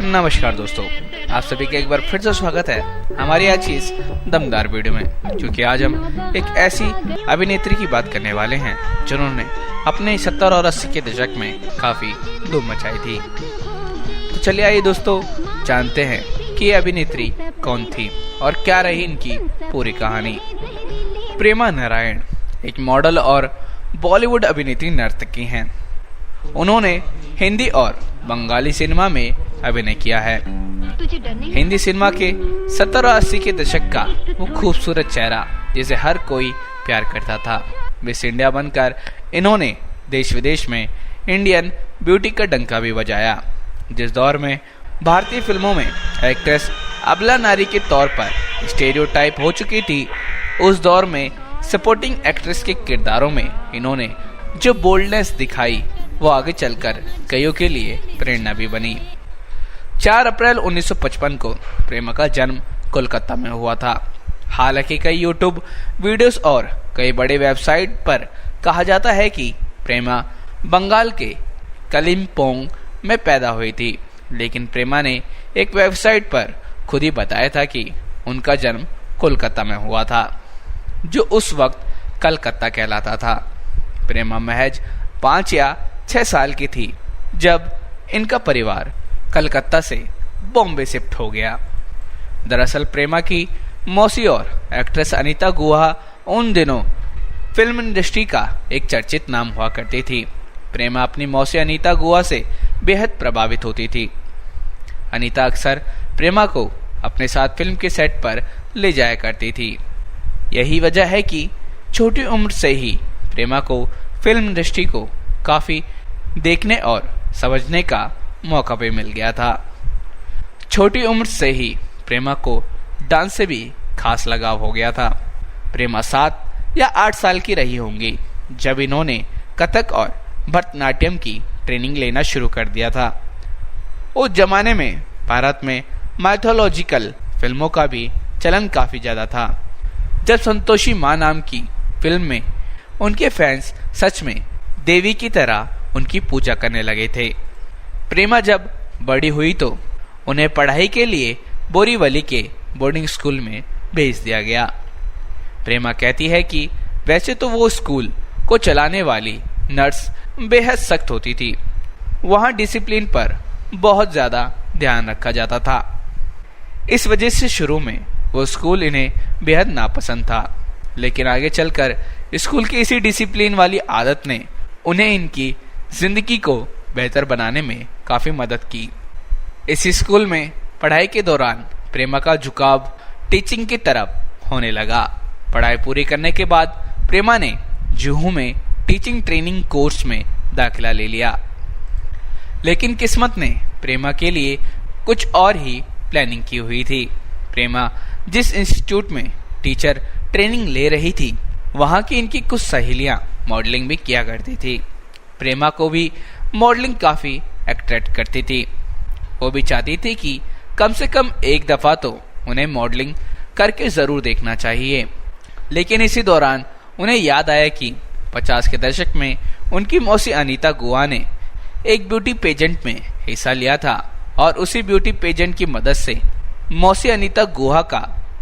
नमस्कार दोस्तों, आप सभी का एक बार फिर से स्वागत है हमारी आज की इस दमदार वीडियो में। क्योंकि आज हम एक ऐसी अभिनेत्री की बात करने वाले हैं जिन्होंने अपने 70 और 80 के दशक में काफी धूम मचाई थी। तो चलिए आइए दोस्तों, जानते हैं कि ये अभिनेत्री कौन थी और क्या रही इनकी पूरी कहानी। प्रेमा नारायण एक मॉडल और बॉलीवुड अभिनेत्री नर्तकी हैं। उन्होंने हिंदी और बंगाली सिनेमा में अभिनय किया है। हिंदी सिनेमा के 70 और 80 के दशक का वो खूबसूरत चेहरा जिसे हर कोई प्यार करता था। मिस इंडिया बनकर इन्होंने देश विदेश में इंडियन ब्यूटी का डंका भी बजाया। जिस दौर में भारतीय फिल्मों में एक्ट्रेस अबला नारी के तौर पर स्टेरियोटाइप हो चुकी थी, उस दौर में सपोर्टिंग एक्ट्रेस के किरदारों में इन्होंने जो बोल्डनेस दिखाई वो आगे चलकर कईयों के लिए प्रेरणा भी बनी। 4 अप्रैल 1955 को प्रेमा का जन्म कोलकाता में हुआ था। हालांकि कई यूट्यूब वीडियोस और कई बड़े वेबसाइट पर कहा जाता है कि प्रेमा बंगाल के कलिम्पोंग में पैदा हुई थी, लेकिन प्रेमा ने एक वेबसाइट पर खुद ही बताया था कि उनका जन्म कोलकाता में हुआ था, जो उस वक्त कलकत्ता कहलाता था। प्रेमा महज 5 या 6 साल की थी जब इनका परिवार कलकत्ता से बॉम्बे शिफ्ट हो गया। दरअसल प्रेमा की मौसी और एक्ट्रेस अनीता गुहा उन दिनों फिल्म इंडस्ट्री का एक चर्चित नाम हुआ करती थी। प्रेमा अपनी मौसी अनीता गुहा से बेहद प्रभावित होती थी। अनीता अक्सर प्रेमा को अपने साथ फिल्म के सेट पर ले जाया करती थी। यही वजह है कि छोटी उम्र से ही प्रेमा को फिल्म इंडस्ट्री को काफी देखने और समझने का मौका भी मिल गया था। छोटी उम्र से ही प्रेमा को डांस से भी खास लगाव हो गया था। प्रेमा 7 या 8 साल की रही होंगी जब इन्होंने कथक और भरतनाट्यम की ट्रेनिंग लेना शुरू कर दिया था। उस जमाने में भारत में माइथोलॉजिकल फिल्मों का भी चलन काफी ज्यादा था। जब संतोषी माँ नाम की फिल्म में उनके फैंस सच में देवी की तरह उनकी पूजा करने लगे थे। प्रेमा जब बड़ी हुई तो उन्हें पढ़ाई के लिए बोरीवली के बोर्डिंग स्कूल में भेज दिया गया। प्रेमा कहती है कि वैसे तो वो स्कूल को चलाने वाली नर्स बेहद सख्त होती थी। वहाँ डिसिप्लिन पर बहुत ज्यादा ध्यान रखा जाता था। इस वजह से शुरू में वो स्कूल इन्हें बेहद नापसंद था, लेकिन आगे चलकर स्कूल की इसी डिसिप्लिन वाली आदत ने उन्हें इनकी जिंदगी को बेहतर बनाने में काफी मदद की। इसी स्कूल में पढ़ाई के दौरान प्रेमा का झुकाव टीचिंग की तरफ होने लगा। पढ़ाई पूरी करने के बाद प्रेमा ने जुहू में टीचिंग ट्रेनिंग कोर्स में दाखिला ले लिया, लेकिन किस्मत ने प्रेमा के लिए कुछ और ही प्लानिंग की हुई थी। प्रेमा जिस इंस्टीट्यूट में टीचर ट्रेनिंग ले रही थी, वहां की इनकी कुछ सहेलियां मॉडलिंग भी किया करती थी। प्रेमा को भी मॉडलिंग काफी अट्रैक्ट करती थी। वो भी चाहती थी कि कम से कम एक दफा तो उन्हें मॉडलिंग करके जरूर देखना चाहिए। लेकिन इसी दौरान उन्हें याद आया कि 50 के दशक में उनकी मौसी अनीता गुहा ने एक ब्यूटी पेजेंट में हिस्सा लिया था और उसी ब्यूटी पेजेंट की मदद से मौसी अनीता गुहा का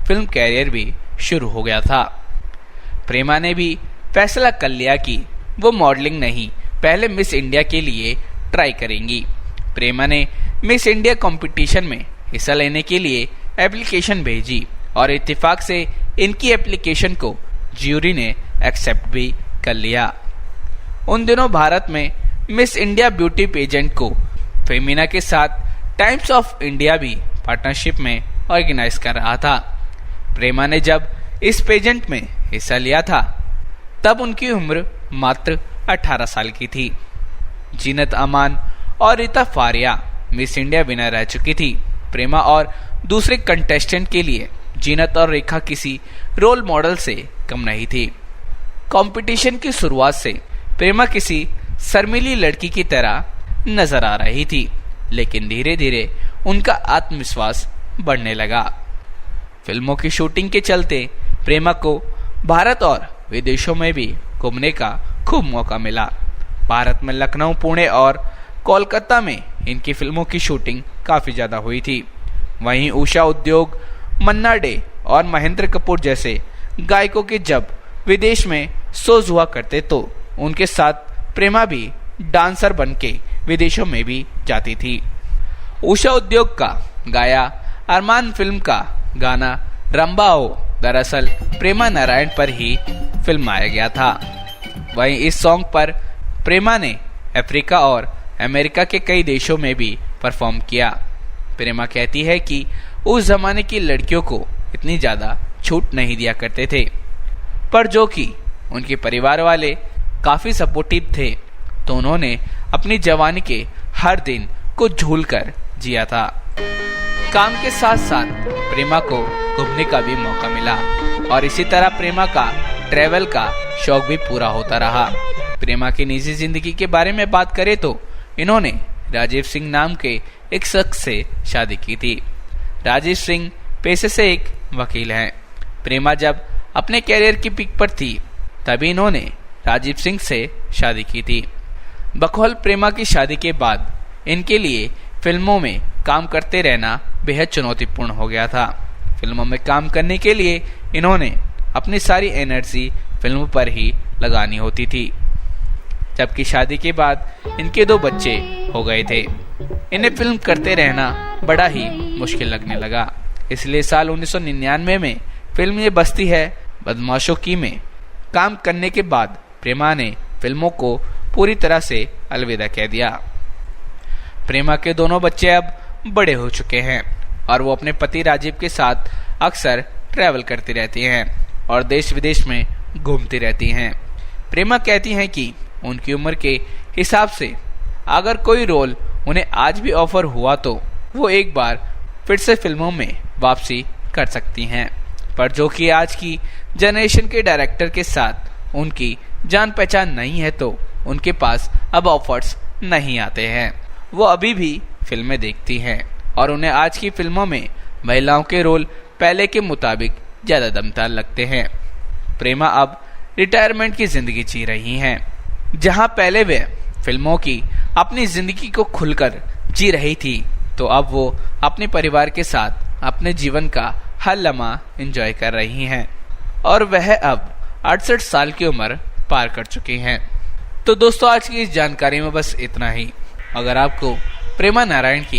फिल्म कैरियर भी शुरू हो गया था। प्रेमा ने भी फैसला कर लिया कि वो मॉडलिंग नहीं, पहले मिस इंडिया के लिए ट्राई करेंगी। प्रेमा ने मिस इंडिया कंपटीशन में हिस्सा लेने के लिए एप्लीकेशन भेजी और इत्तेफाक से इनकी एप्लीकेशन को ज्यूरी ने एक्सेप्ट भी कर लिया। उन दिनों भारत में मिस इंडिया ब्यूटी पेजेंट को फेमिना के साथ टाइम्स ऑफ इंडिया भी पार्टनरशिप में ऑर्गेनाइज कर रहा था। प्रेमा ने जब इस पेजेंट में हिस्सा लिया था तब उनकी उम्र मात्र 18 साल की थी। जीनत अमान और Reita Faria miss India winner रह चुकी थी। प्रेमा और दूसरे कंटेस्टेंट के लिए जीनत और रेखा किसी रोल मॉडल से कम नहीं थी। कंपटीशन की शुरुआत से प्रेमा किसी शर्मीली लड़की की तरह नजर आ रही थी, लेकिन धीरे धीरे उनका आत्मविश्वास बढ़ने लगा। फिल्मों की शूटिंग के चलते प्रेमा को भारत और विदेशों में भी घूमने का खूब मौका मिला। भारत में लखनऊ, पुणे और कोलकाता में इनकी फिल्मों की शूटिंग काफी ज्यादा हुई थी। वहीं उषा उद्योग, मन्ना डे और महेंद्र कपूर जैसे गायकों के जब विदेश में शोज हुआ करते तो उनके साथ प्रेमा भी डांसर बनके विदेशों में भी जाती थी। उषा उद्योग का गाया अरमान फिल्म का गाना रंबाओ दरअसल प्रेमा नारायण पर ही फिल्माया गया था। वहीं इस सॉन्ग पर प्रेमा ने अफ्रीका और अमेरिका के कई देशों में भी परफॉर्म किया। प्रेमा कहती है कि उस जमाने की लड़कियों को इतनी ज्यादा छूट नहीं दिया करते थे, पर जो कि उनके परिवार वाले काफी सपोर्टिव थे तो उन्होंने अपनी जवानी के हर दिन को झूल कर जिया था। काम के साथ साथ प्रेमा को घूमने का भी मौका मिला और इसी तरह प्रेमा का ट्रैवल का शौक भी पूरा होता रहा। प्रेमा की निजी जिंदगी के बारे में बात करें तो इन्होंने राजीव सिंह नाम के एक शख्स से शादी की थी। राजीव सिंह पेशे से एक वकील हैं। प्रेमा जब अपने कैरियर की पीक पर थी तभी इन्होंने राजीव सिंह से शादी की थी। बकौल प्रेमा की शादी के बाद इनके लिए फिल्मों में काम करते रहना बेहद चुनौतीपूर्ण हो गया था। फिल्मों में काम करने के लिए इन्होंने अपनी सारी एनर्जी फिल्म पर ही लगानी होती थी। जबकि शादी के बाद इनके 2 बच्चे हो गए थे। इन्हें फिल्म करते रहना बड़ा ही मुश्किल लगने लगा। इसलिए साल 1999 में फिल्म ये बस्ती है बदमाशों की में काम करने के बाद प्रेमा ने फिल्मों को पूरी तरह से अलविदा कह दिया। प्रेमा के दोनों बच्चे अब बड़े हो चुके हैं और वो अपने पति राजीव के साथ अक्सर ट्रैवल करती रहती हैं और देश विदेश में घूमती रहती हैं। प्रेमा कहती हैं कि उनकी उम्र के हिसाब से अगर कोई रोल उन्हें आज भी ऑफर हुआ तो वो एक बार फिर से फिल्मों में वापसी कर सकती हैं, पर जो कि आज की जनरेशन के डायरेक्टर के साथ उनकी जान पहचान नहीं है तो उनके पास अब ऑफर्स नहीं आते हैं। वो अभी भी फिल्में देखती हैं और उन्हें आज की फिल्मों में महिलाओं के रोल पहले के मुताबिक ज्यादा दमदार लगते हैं। प्रेमा अब रिटायरमेंट की जिंदगी जी रही हैं, जहां पहले वे फिल्मों की अपनी जिंदगी को खुलकर जी रही थी तो अब वो अपने परिवार के साथ अपने जीवन का हर लम्हा एंजॉय कर रही हैं और वह अब 68 साल की उम्र पार कर चुकी हैं। तो दोस्तों आज की इस जानकारी में बस इतना ही। अगर आपको प्रेमा नारायण की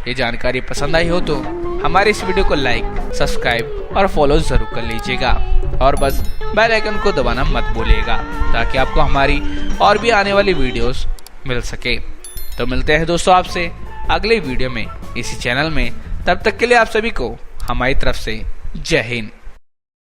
ये जानकारी पसंद आई हो तो हमारे इस वीडियो को लाइक, सब्सक्राइब और फॉलो जरूर कर लीजिएगा और बस बेल आइकन को दबाना मत भूलिएगा ताकि आपको हमारी और भी आने वाली वीडियोस मिल सके। तो मिलते हैं दोस्तों आपसे अगले वीडियो में इसी चैनल में। तब तक के लिए आप सभी को हमारी तरफ से जय हिंद।